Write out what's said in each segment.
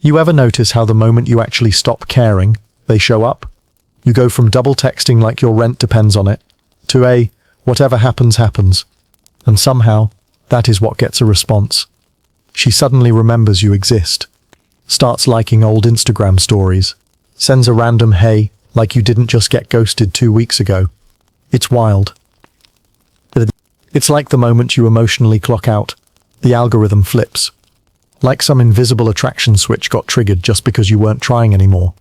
You ever notice how the moment you actually stop caring, they show up? You go from double texting like your rent depends on it, to a, whatever happens, happens. And somehow, that is what gets a response. She suddenly remembers you exist, starts liking old Instagram stories, sends a random hey, like you didn't just get ghosted 2 weeks ago. It's wild. It's like the moment you emotionally clock out, the algorithm flips. Like some invisible attraction switch got triggered just because you weren't trying anymore.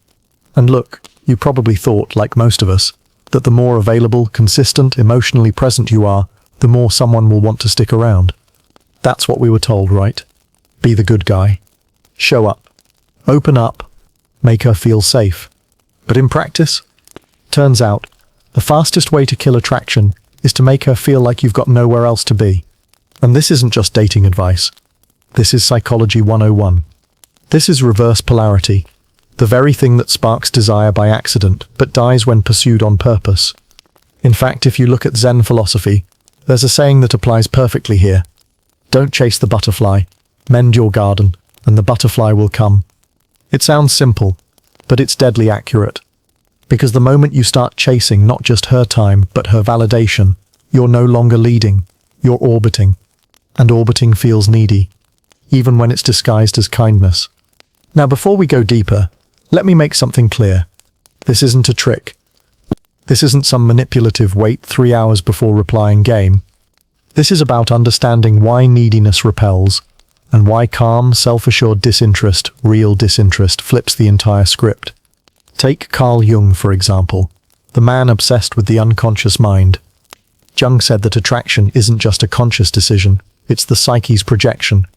And look, you probably thought, like most of us, that the more available, consistent, emotionally present you are, the more someone will want to stick around. That's what we were told, right? Be the good guy. Show up. Open up. Make her feel safe. But in practice, turns out, the fastest way to kill attraction is to make her feel like you've got nowhere else to be. And this isn't just dating advice. This is Psychology 101. This is reverse polarity, the very thing that sparks desire by accident, but dies when pursued on purpose. In fact, if you look at Zen philosophy, there's a saying that applies perfectly here. Don't chase the butterfly, mend your garden, and the butterfly will come. It sounds simple, but it's deadly accurate. Because the moment you start chasing not just her time, but her validation, you're no longer leading, you're orbiting. And orbiting feels needy, even when it's disguised as kindness. Now, before we go deeper, let me make something clear. This isn't a trick. This isn't some manipulative wait 3 hours before replying game. This is about understanding why neediness repels, and why calm, self-assured disinterest, real disinterest, flips the entire script. Take Carl Jung, for example, the man obsessed with the unconscious mind. Jung said that attraction isn't just a conscious decision, it's the psyche's projection.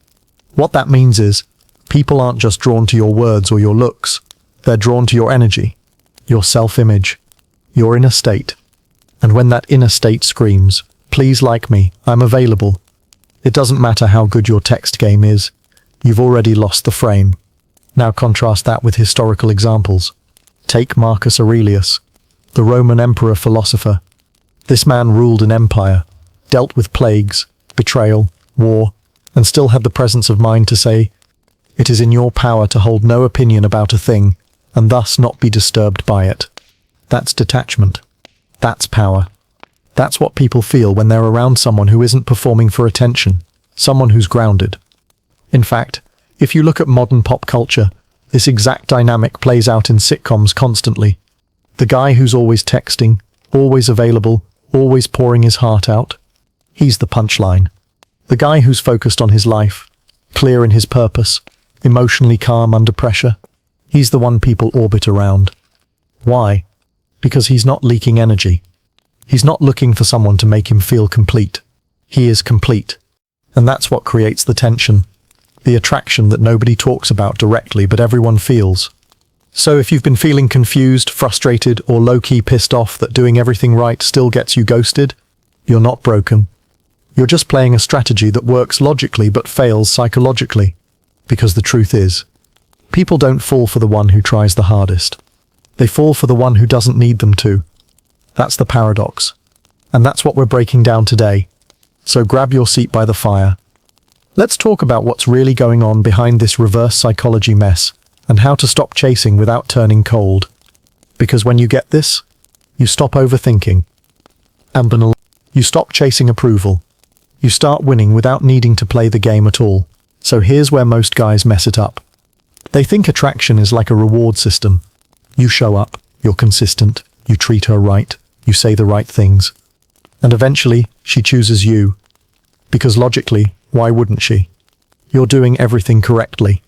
What that means is, people aren't just drawn to your words or your looks, they're drawn to your energy, your self-image, your inner state. And when that inner state screams, please like me, I'm available, it doesn't matter how good your text game is, you've already lost the frame. Now contrast that with historical examples. Take Marcus Aurelius, the Roman emperor philosopher. This man ruled an empire, dealt with plagues, betrayal, war, and still had the presence of mind to say, it is in your power to hold no opinion about a thing, and thus not be disturbed by it. That's detachment. That's power. That's what people feel when they're around someone who isn't performing for attention, someone who's grounded. In fact, if you look at modern pop culture, this exact dynamic plays out in sitcoms constantly. The guy who's always texting, always available, always pouring his heart out. He's the punchline. The guy who's focused on his life, clear in his purpose, emotionally calm under pressure. He's the one people orbit around. Why? Because he's not leaking energy. He's not looking for someone to make him feel complete. He is complete. And that's what creates the tension. The attraction that nobody talks about directly but everyone feels. So if you've been feeling confused, frustrated, or low-key pissed off that doing everything right still gets you ghosted, you're not broken. You're just playing a strategy that works logically but fails psychologically. Because the truth is, people don't fall for the one who tries the hardest. They fall for the one who doesn't need them to. That's the paradox. And that's what we're breaking down today. So grab your seat by the fire. Let's talk about what's really going on behind this reverse psychology mess, and how to stop chasing without turning cold. Because when you get this, you stop overthinking. And you stop chasing approval. You start winning without needing to play the game at all. So here's where most guys mess it up. They think attraction is like a reward system. You show up, you're consistent, you treat her right, you say the right things. And eventually, she chooses you. Because logically, why wouldn't she? You're doing everything correctly.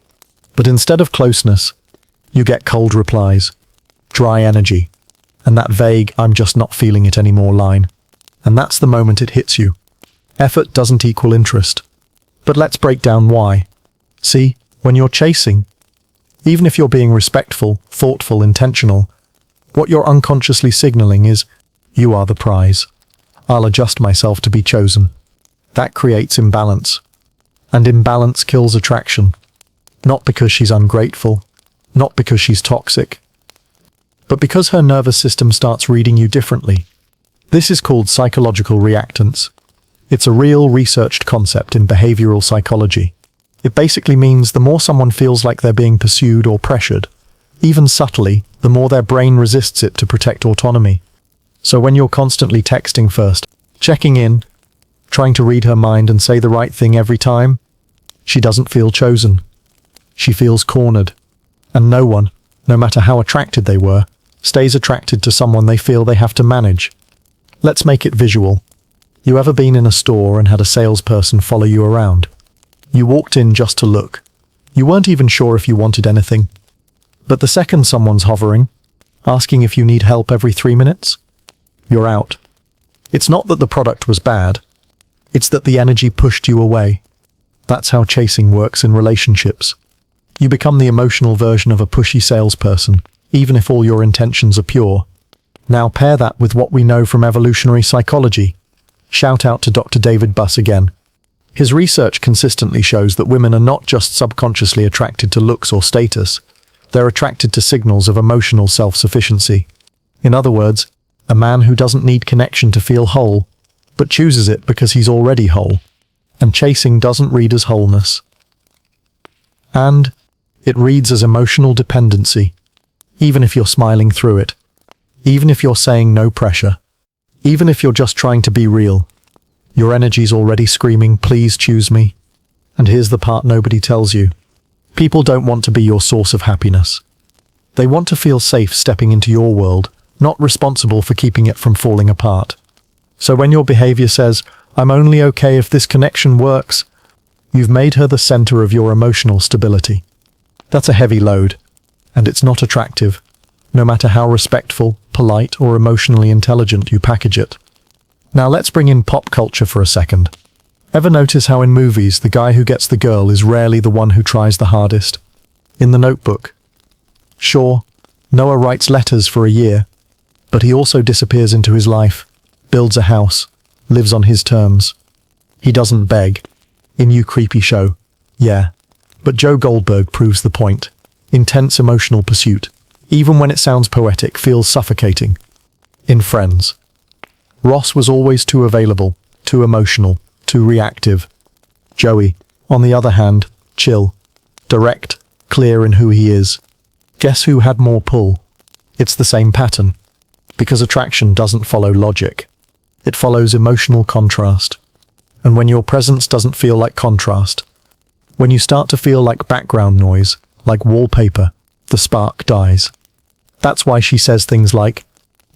But instead of closeness, you get cold replies, dry energy, and that vague, I'm just not feeling it anymore line. And that's the moment it hits you. Effort doesn't equal interest. But let's break down why. See, when you're chasing, even if you're being respectful, thoughtful, intentional, what you're unconsciously signaling is, you are the prize. I'll adjust myself to be chosen. That creates imbalance. And imbalance kills attraction. Not because she's ungrateful, not because she's toxic, but because her nervous system starts reading you differently. This is called psychological reactance. It's a real researched concept in behavioral psychology. It basically means the more someone feels like they're being pursued or pressured, even subtly, the more their brain resists it to protect autonomy. So when you're constantly texting first, checking in, trying to read her mind and say the right thing every time, she doesn't feel chosen. She feels cornered. And no one, no matter how attracted they were, stays attracted to someone they feel they have to manage. Let's make it visual. You ever been in a store and had a salesperson follow you around? You walked in just to look. You weren't even sure if you wanted anything. But the second someone's hovering, asking if you need help every 3 minutes, you're out. It's not that the product was bad. It's that the energy pushed you away. That's how chasing works in relationships. You become the emotional version of a pushy salesperson, even if all your intentions are pure. Now pair that with what we know from evolutionary psychology. Shout out to Dr. David Buss again. His research consistently shows that women are not just subconsciously attracted to looks or status, they're attracted to signals of emotional self-sufficiency. In other words, a man who doesn't need connection to feel whole, but chooses it because he's already whole. And chasing doesn't read as wholeness. And it reads as emotional dependency, even if you're smiling through it, even if you're saying no pressure, even if you're just trying to be real. Your energy's already screaming, please choose me. And here's the part nobody tells you. People don't want to be your source of happiness. They want to feel safe stepping into your world, not responsible for keeping it from falling apart. So when your behavior says, I'm only okay if this connection works, you've made her the center of your emotional stability. That's a heavy load, and it's not attractive, no matter how respectful, polite, or emotionally intelligent you package it. Now let's bring in pop culture for a second. Ever notice how in movies the guy who gets the girl is rarely the one who tries the hardest? In The Notebook. Sure, Noah writes letters for a year, but he also disappears into his life, builds a house, lives on his terms. He doesn't beg. In You Creepy Show, yeah. But Joe Goldberg proves the point. Intense emotional pursuit, even when it sounds poetic, feels suffocating. In Friends. Ross was always too available, too emotional, too reactive. Joey, on the other hand, chill, direct, clear in who he is. Guess who had more pull? It's the same pattern. Because attraction doesn't follow logic. It follows emotional contrast. And when your presence doesn't feel like contrast, when you start to feel like background noise, like wallpaper, the spark dies. That's why she says things like,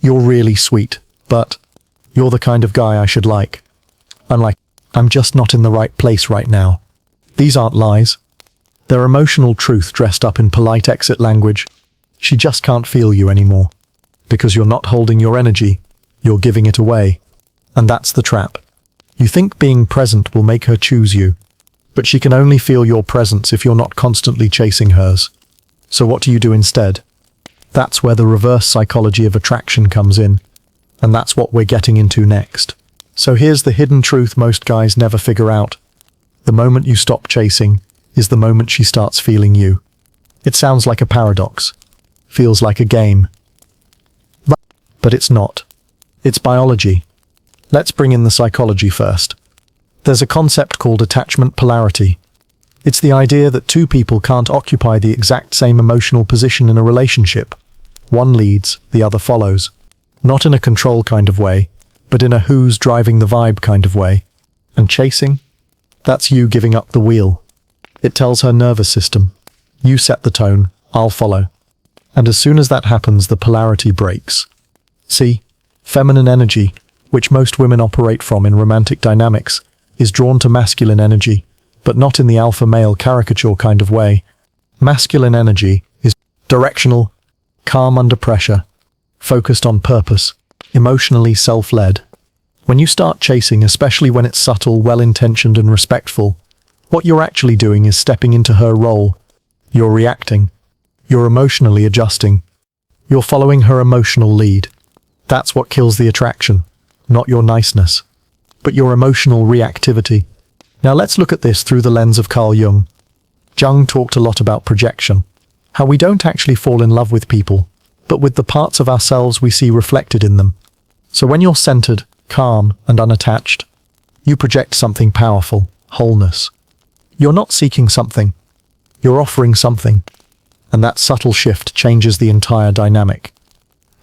you're really sweet, but you're the kind of guy I should like. Unlike, I'm just not in the right place right now. These aren't lies. They're emotional truth dressed up in polite exit language. She just can't feel you anymore. Because you're not holding your energy, you're giving it away. And that's the trap. You think being present will make her choose you, but she can only feel your presence if you're not constantly chasing hers. So what do you do instead? That's where the reverse psychology of attraction comes in, and that's what we're getting into next. So here's the hidden truth most guys never figure out. The moment you stop chasing is the moment she starts feeling you. It sounds like a paradox. Feels like a game. But it's not. It's biology. Let's bring in the psychology first. There's a concept called attachment polarity. It's the idea that two people can't occupy the exact same emotional position in a relationship. One leads, the other follows. Not in a control kind of way, but in a who's driving the vibe kind of way. And chasing? That's you giving up the wheel. It tells her nervous system, you set the tone, I'll follow. And as soon as that happens, the polarity breaks. See, feminine energy, which most women operate from in romantic dynamics, is drawn to masculine energy, but not in the alpha male caricature kind of way. Masculine energy is directional, calm under pressure, focused on purpose, emotionally self-led. When you start chasing, especially when it's subtle, well-intentioned and respectful, what you're actually doing is stepping into her role. You're reacting. You're emotionally adjusting. You're following her emotional lead. That's what kills the attraction, not your niceness, but your emotional reactivity. Now let's look at this through the lens of Carl Jung. Jung talked a lot about projection, how we don't actually fall in love with people, but with the parts of ourselves we see reflected in them. So when you're centered, calm, and unattached, you project something powerful, wholeness. You're not seeking something. You're offering something. And that subtle shift changes the entire dynamic.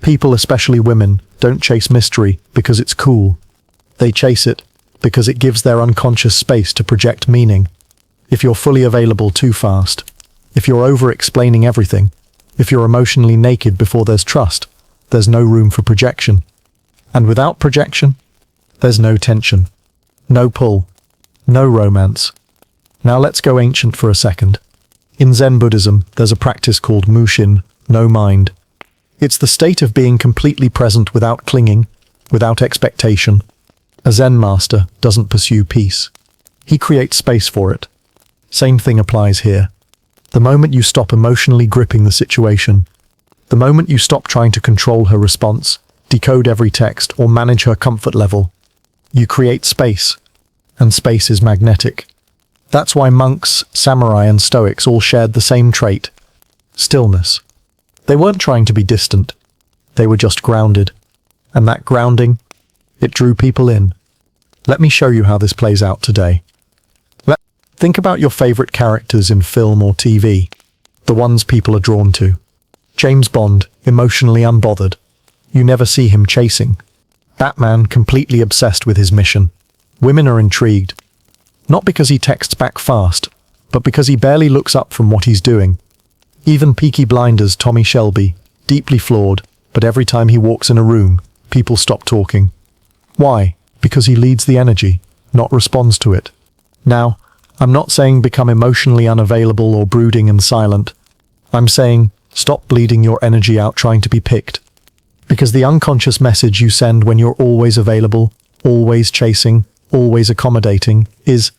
People, especially women, don't chase mystery because it's cool. They chase it because it gives their unconscious space to project meaning. If you're fully available too fast, if you're over-explaining everything, if you're emotionally naked before there's trust, there's no room for projection. And without projection, there's no tension, no pull, no romance. Now let's go ancient for a second. In Zen Buddhism, there's a practice called Mushin, no mind. It's the state of being completely present without clinging, without expectation. A Zen master doesn't pursue peace. He creates space for it. Same thing applies here. The moment you stop emotionally gripping the situation, the moment you stop trying to control her response, decode every text, or manage her comfort level, you create space. And space is magnetic. That's why monks, samurai, and stoics all shared the same trait: stillness. They weren't trying to be distant. They were just grounded. And that grounding, it drew people in. Let me show you how this plays out today. Think about your favorite characters in film or TV, the ones people are drawn to. James Bond, emotionally unbothered. You never see him chasing. Batman, completely obsessed with his mission. Women are intrigued. Not because he texts back fast, but because he barely looks up from what he's doing. Even Peaky Blinders' Tommy Shelby, deeply flawed, but every time he walks in a room, people stop talking. Why? Because he leads the energy, not responds to it. Now, I'm not saying become emotionally unavailable or brooding and silent. I'm saying stop bleeding your energy out trying to be picked. Because the unconscious message you send when you're always available, always chasing, always accommodating is,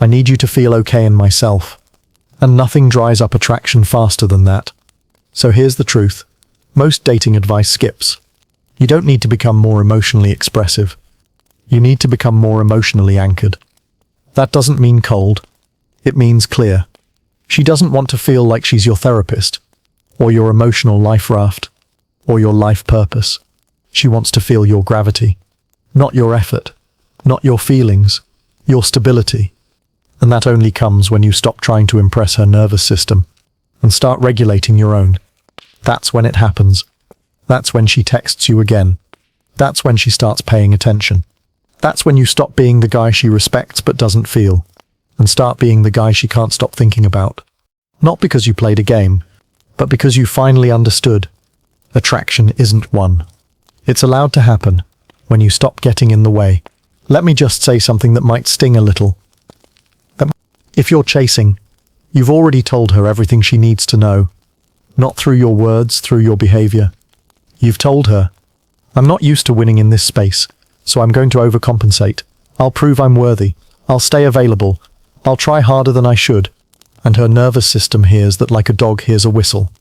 I need you to feel okay in myself. And nothing dries up attraction faster than that. So here's the truth. Most dating advice skips. You don't need to become more emotionally expressive. You need to become more emotionally anchored. That doesn't mean cold. It means clear. She doesn't want to feel like she's your therapist, or your emotional life raft, or your life purpose. She wants to feel your gravity, not your effort, not your feelings, your stability. And that only comes when you stop trying to impress her nervous system and start regulating your own. That's when it happens. That's when she texts you again. That's when she starts paying attention. That's when you stop being the guy she respects but doesn't feel, and start being the guy she can't stop thinking about. Not because you played a game, but because you finally understood. Attraction isn't won. It's allowed to happen when you stop getting in the way. Let me just say something that might sting a little. If you're chasing, you've already told her everything she needs to know. Not through your words, through your behavior. You've told her, I'm not used to winning in this space, so I'm going to overcompensate. I'll prove I'm worthy. I'll stay available. I'll try harder than I should. And her nervous system hears that like a dog hears a whistle.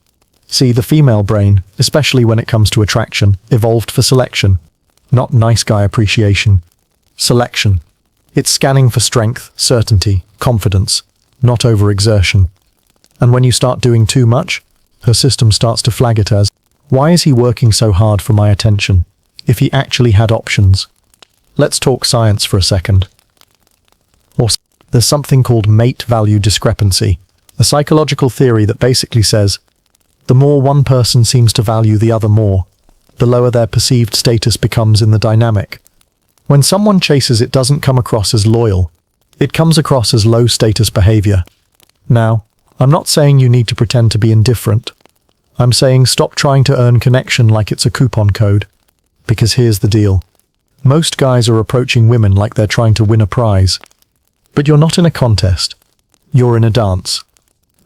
See, the female brain, especially when it comes to attraction, evolved for selection, not nice guy appreciation. Selection. It's scanning for strength, certainty, confidence, not overexertion. And when you start doing too much, her system starts to flag it as, why is he working so hard for my attention, if he actually had options? Let's talk science for a second. There's something called mate value discrepancy, a psychological theory that basically says, the more one person seems to value the other more, the lower their perceived status becomes in the dynamic. When someone chases, it doesn't come across as loyal. It comes across as low-status behavior. Now, I'm not saying you need to pretend to be indifferent. I'm saying stop trying to earn connection like it's a coupon code. Because here's the deal. Most guys are approaching women like they're trying to win a prize. But you're not in a contest. You're in a dance.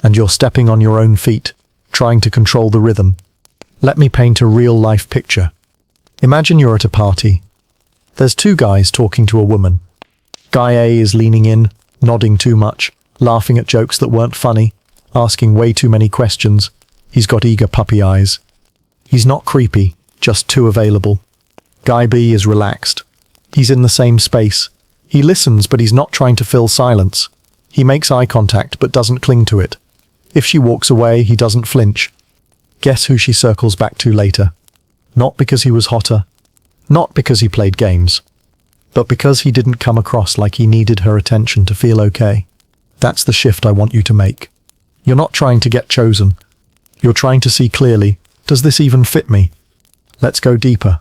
And you're stepping on your own feet, trying to control the rhythm. Let me paint a real-life picture. Imagine you're at a party. There's two guys talking to a woman. Guy A is leaning in, nodding too much, laughing at jokes that weren't funny, asking way too many questions. He's got eager puppy eyes. He's not creepy, just too available. Guy B is relaxed. He's in the same space. He listens, but he's not trying to fill silence. He makes eye contact, but doesn't cling to it. If she walks away, he doesn't flinch. Guess who she circles back to later? Not because he was hotter. Not because he played games. But because he didn't come across like he needed her attention to feel okay. That's the shift I want you to make. You're not trying to get chosen. You're trying to see clearly, does this even fit me? Let's go deeper.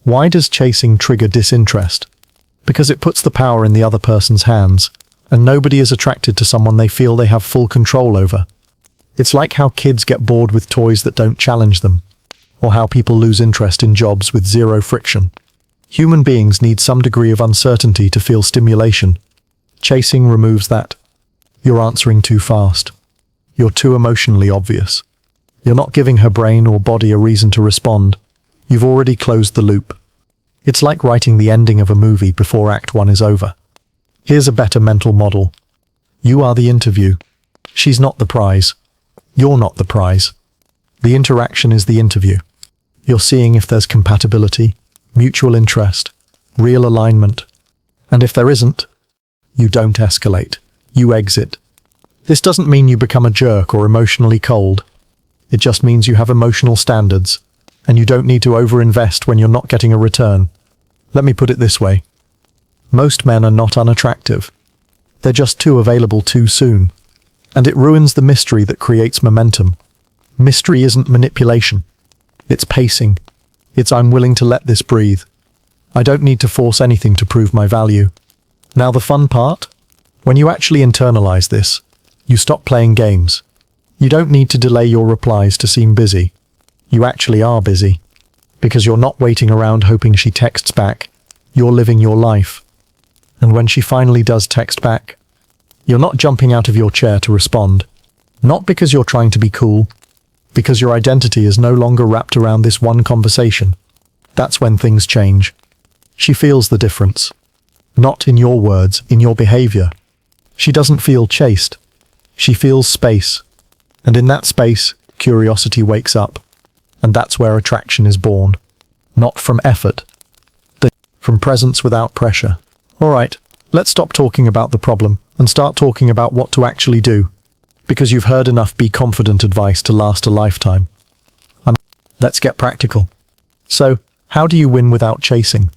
Why does chasing trigger disinterest? Because it puts the power in the other person's hands, and nobody is attracted to someone they feel they have full control over. It's like how kids get bored with toys that don't challenge them, or how people lose interest in jobs with zero friction. Human beings need some degree of uncertainty to feel stimulation. Chasing removes that. You're answering too fast. You're too emotionally obvious. You're not giving her brain or body a reason to respond. You've already closed the loop. It's like writing the ending of a movie before Act 1 is over. Here's a better mental model. You are the interview. She's not the prize. You're not the prize. The interaction is the interview. You're seeing if there's compatibility, mutual interest, real alignment. And if there isn't, you don't escalate. You exit. This doesn't mean you become a jerk or emotionally cold. It just means you have emotional standards, and you don't need to overinvest when you're not getting a return. Let me put it this way. Most men are not unattractive. They're just too available too soon. And it ruins the mystery that creates momentum. Mystery isn't manipulation. It's pacing. It's I'm willing to let this breathe. I don't need to force anything to prove my value. Now the fun part? When you actually internalize this, you stop playing games. You don't need to delay your replies to seem busy. You actually are busy. Because you're not waiting around hoping she texts back. You're living your life. And when she finally does text back, you're not jumping out of your chair to respond. Not because you're trying to be cool, because your identity is no longer wrapped around this one conversation. That's when things change. She feels the difference. Not in your words, in your behavior. She doesn't feel chased. She feels space. And in that space, curiosity wakes up. And that's where attraction is born. Not from effort. From presence without pressure. All right, let's stop talking about the problem and start talking about what to actually do. Because you've heard enough be confident advice to last a lifetime. Let's get practical. So, how do you win without chasing?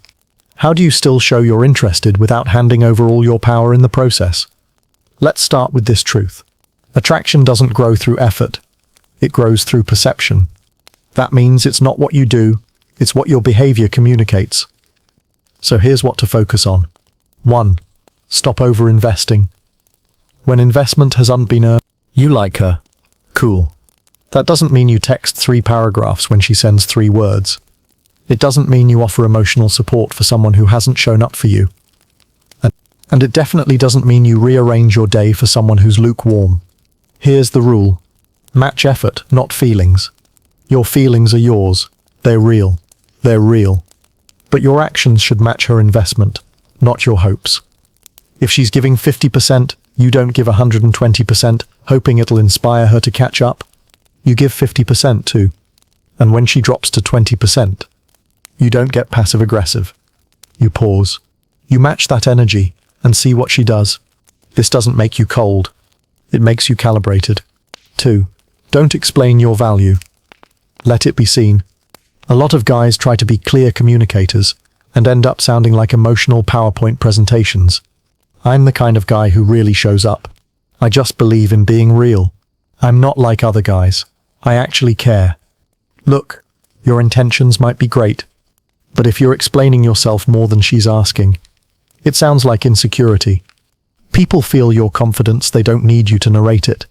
How do you still show you're interested without handing over all your power in the process? Let's start with this truth. Attraction doesn't grow through effort. It grows through perception. That means it's not what you do, it's what your behavior communicates. So here's what to focus on. 1. Stop over-investing. When investment has been earned, you like her. Cool. That doesn't mean you text 3 paragraphs when she sends 3 words. It doesn't mean you offer emotional support for someone who hasn't shown up for you. And it definitely doesn't mean you rearrange your day for someone who's lukewarm. Here's the rule. Match effort, not feelings. Your feelings are yours. They're real. They're real. But your actions should match her investment, not your hopes. If she's giving 50%, you don't give 120%, hoping it'll inspire her to catch up. You give 50% too. And when she drops to 20%, you don't get passive-aggressive. You pause. You match that energy and see what she does. This doesn't make you cold. It makes you calibrated. 2. Don't explain your value. Let it be seen. A lot of guys try to be clear communicators and end up sounding like emotional PowerPoint presentations. I'm the kind of guy who really shows up. I just believe in being real. I'm not like other guys. I actually care. Look, your intentions might be great, but if you're explaining yourself more than she's asking, it sounds like insecurity. People feel your confidence, they don't need you to narrate it.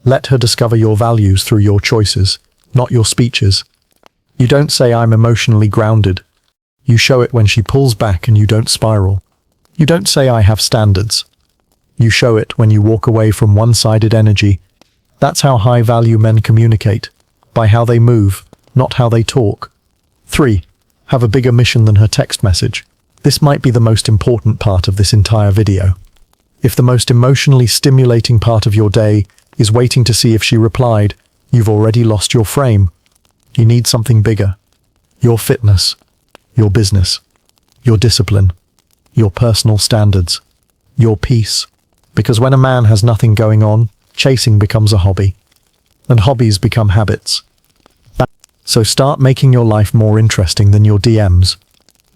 Let her discover your values through your choices, not your speeches. You don't say I'm emotionally grounded. You show it when she pulls back and you don't spiral. You don't say I have standards. You show it when you walk away from one-sided energy. That's how high-value men communicate, by how they move, not how they talk. 3. Have a bigger mission than her text message. This might be the most important part of this entire video. If the most emotionally stimulating part of your day is waiting to see if she replied, you've already lost your frame. You need something bigger. Your fitness, your business, your discipline, your personal standards, your peace. Because when a man has nothing going on, chasing becomes a hobby. And hobbies become habits. So start making your life more interesting than your DMs.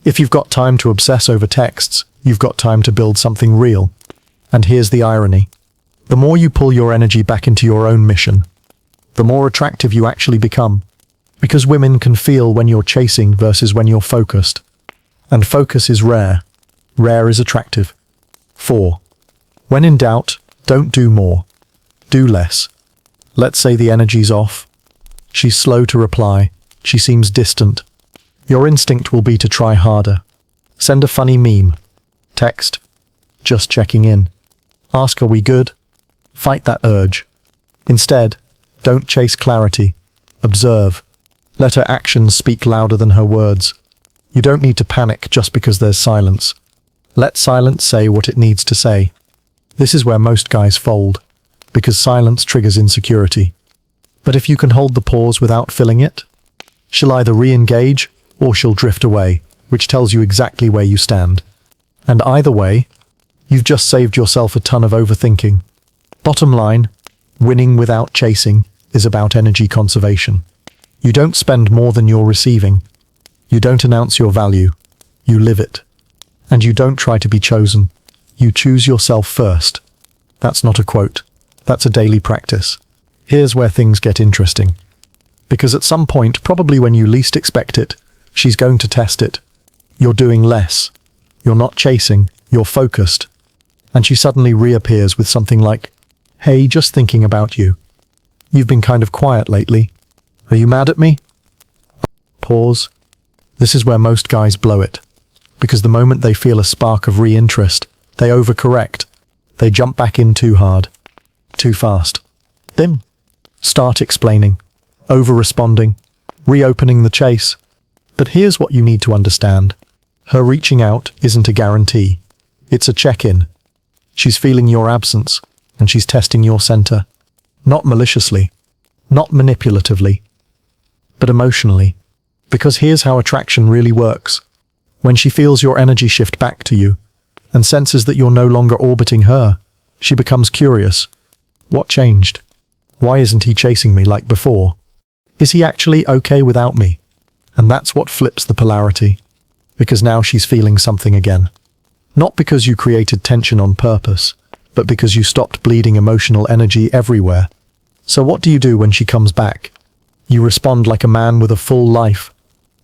If you've got time to obsess over texts, you've got time to build something real. And here's the irony. The more you pull your energy back into your own mission, the more attractive you actually become. Because women can feel when you're chasing versus when you're focused. And focus is rare. Rare is attractive. 4. When in doubt, don't do more. Do less. Let's say the energy's off. She's slow to reply. She seems distant. Your instinct will be to try harder. Send a funny meme. Text. Just checking in. Ask, are we good? Fight that urge. Instead, don't chase clarity. Observe. Let her actions speak louder than her words. You don't need to panic just because there's silence. Let silence say what it needs to say. This is where most guys fold, because silence triggers insecurity. But if you can hold the pause without filling it, she'll either re-engage or she'll drift away, which tells you exactly where you stand. And either way, you've just saved yourself a ton of overthinking. Bottom line, winning without chasing is about energy conservation. You don't spend more than you're receiving. You don't announce your value. You live it. And you don't try to be chosen. You choose yourself first. That's not a quote. That's a daily practice. Here's where things get interesting. Because at some point, probably when you least expect it, she's going to test it. You're doing less. You're not chasing. You're focused. And she suddenly reappears with something like, "Hey, just thinking about you. You've been kind of quiet lately. Are you mad at me?" Pause. This is where most guys blow it. Because the moment they feel a spark of re-interest, they overcorrect. They jump back in too hard. Too fast. Then start explaining, over-responding, reopening the chase. But here's what you need to understand. Her reaching out isn't a guarantee. It's a check-in. She's feeling your absence, and she's testing your center. Not maliciously, not manipulatively, but emotionally. Because here's how attraction really works. When she feels your energy shift back to you, and senses that you're no longer orbiting her, she becomes curious. What changed? Why isn't he chasing me like before? Is he actually okay without me? And that's what flips the polarity. Because now she's feeling something again. Not because you created tension on purpose, but because you stopped bleeding emotional energy everywhere. So what do you do when she comes back? You respond like a man with a full life.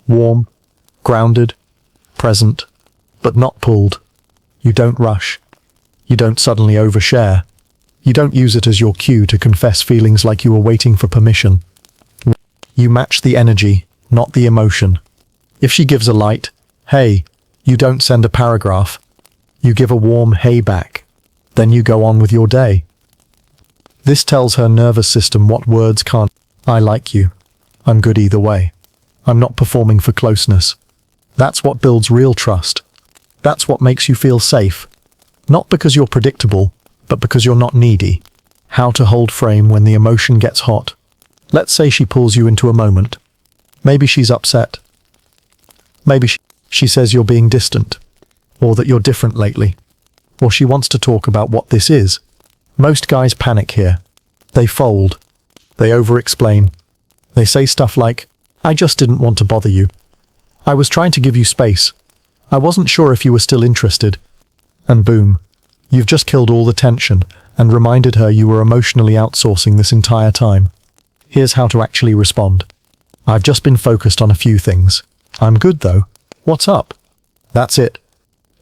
Warm, grounded, present, but not pulled. You don't rush. You don't suddenly overshare. You don't use it as your cue to confess feelings like you were waiting for permission. You match the energy, not the emotion. If she gives a light, "Hey," you don't send a paragraph. You give a warm "hey" back. Then you go on with your day. This tells her nervous system what words can't. I like you. I'm good either way. I'm not performing for closeness. That's what builds real trust. That's what makes you feel safe. Not because you're predictable, but because you're not needy. How to hold frame when the emotion gets hot. Let's say she pulls you into a moment. Maybe she's upset. Maybe she says you're being distant, or that you're different lately, or she wants to talk about what this is. Most guys panic here. They fold. They over-explain. They say stuff like, "I just didn't want to bother you. I was trying to give you space. I wasn't sure if you were still interested." And boom, you've just killed all the tension and reminded her you were emotionally outsourcing this entire time. Here's how to actually respond. "I've just been focused on a few things. I'm good though. What's up?" That's it.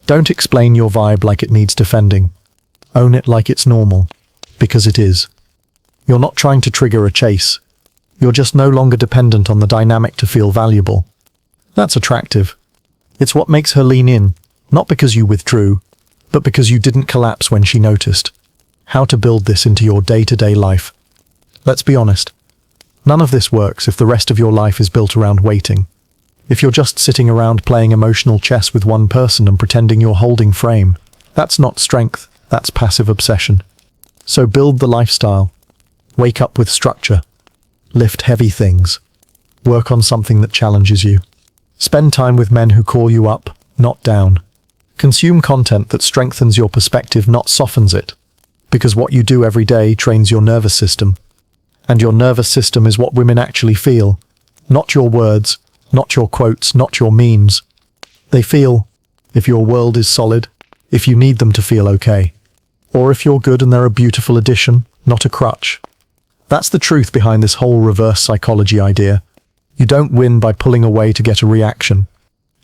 Don't explain your vibe like it needs defending. Own it like it's normal, because it is. You're not trying to trigger a chase. You're just no longer dependent on the dynamic to feel valuable. That's attractive. It's what makes her lean in, not because you withdrew, but because you didn't collapse when she noticed. How to build this into your day-to-day life. Let's be honest. None of this works if the rest of your life is built around waiting. If you're just sitting around playing emotional chess with one person and pretending you're holding frame, that's not strength, that's passive obsession. So build the lifestyle. Wake up with structure. Lift heavy things. Work on something that challenges you. Spend time with men who call you up, not down. Consume content that strengthens your perspective, not softens it. Because what you do every day trains your nervous system. And your nervous system is what women actually feel. Not your words, not your quotes, not your memes. They feel, if your world is solid, if you need them to feel okay. Or if you're good and they're a beautiful addition, not a crutch. That's the truth behind this whole reverse psychology idea. You don't win by pulling away to get a reaction.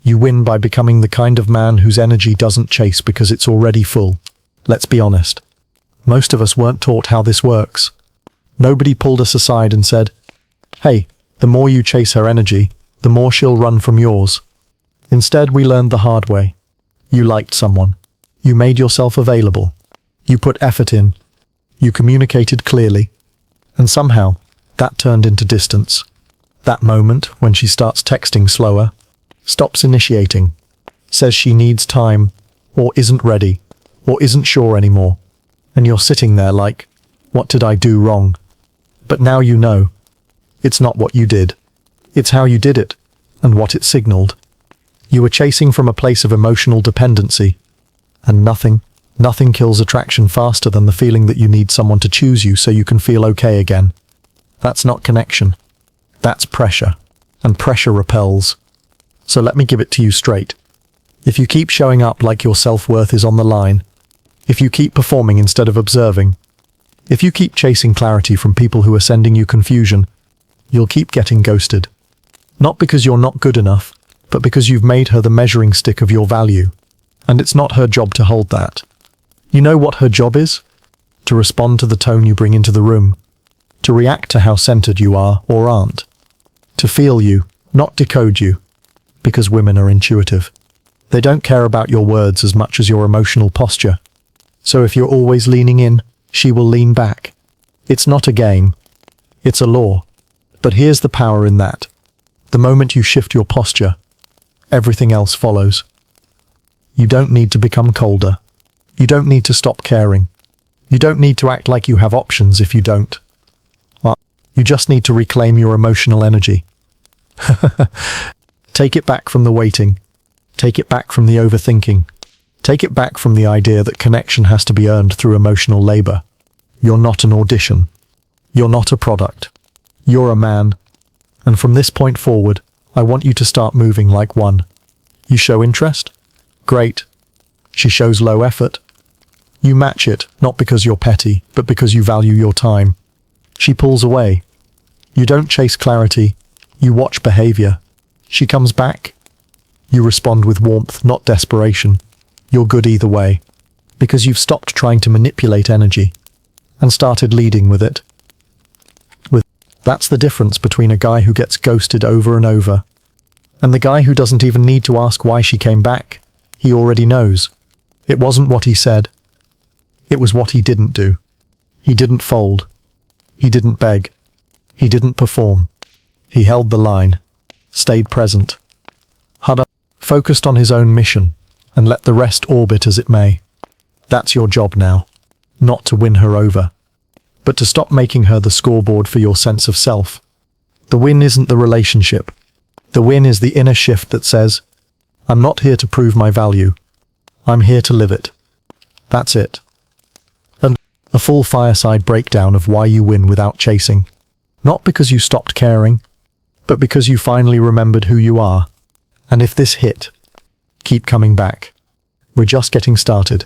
You win by becoming the kind of man whose energy doesn't chase because it's already full. Let's be honest. Most of us weren't taught how this works. Nobody pulled us aside and said, "Hey, the more you chase her energy, the more she'll run from yours." Instead, we learned the hard way. You liked someone. You made yourself available. You put effort in. You communicated clearly. And somehow, that turned into distance. That moment when she starts texting slower, stops initiating, says she needs time, or isn't ready, or isn't sure anymore. And you're sitting there like, what did I do wrong? But now you know. It's not what you did. It's how you did it, and what it signaled. You were chasing from a place of emotional dependency. And nothing kills attraction faster than the feeling that you need someone to choose you so you can feel okay again. That's not connection. That's pressure. And pressure repels. So let me give it to you straight. If you keep showing up like your self-worth is on the line, if you keep performing instead of observing, if you keep chasing clarity from people who are sending you confusion, you'll keep getting ghosted. Not because you're not good enough, but because you've made her the measuring stick of your value. And it's not her job to hold that. You know what her job is? To respond to the tone you bring into the room. To react to how centered you are or aren't. To feel you, not decode you. Because women are intuitive. They don't care about your words as much as your emotional posture. So if you're always leaning in, she will lean back. It's not a game. It's a law. But here's the power in that. The moment you shift your posture, everything else follows. You don't need to become colder. You don't need to stop caring. You don't need to act like you have options if you don't. You just need to reclaim your emotional energy. Take it back from the waiting. Take it back from the overthinking. Take it back from the idea that connection has to be earned through emotional labor. You're not an audition. You're not a product. You're a man. And from this point forward, I want you to start moving like one. You show interest? Great. She shows low effort. You match it, not because you're petty, but because you value your time. She pulls away. You don't chase clarity. You watch behavior. She comes back. You respond with warmth, not desperation. You're good either way, because you've stopped trying to manipulate energy and started leading with it. That's the difference between a guy who gets ghosted over and over and the guy who doesn't even need to ask why she came back. He already knows. It wasn't what he said. It was what he didn't do. He didn't fold. He didn't beg. He didn't perform. He held the line, stayed present, focused on his own mission, and let the rest orbit as it may. That's your job now. Not to win her over, but to stop making her the scoreboard for your sense of self. The win isn't the relationship. The win is the inner shift that says, I'm not here to prove my value. I'm here to live it. That's it. And a full fireside breakdown of why you win without chasing. Not because you stopped caring, but because you finally remembered who you are. And if this hit, keep coming back. We're just getting started.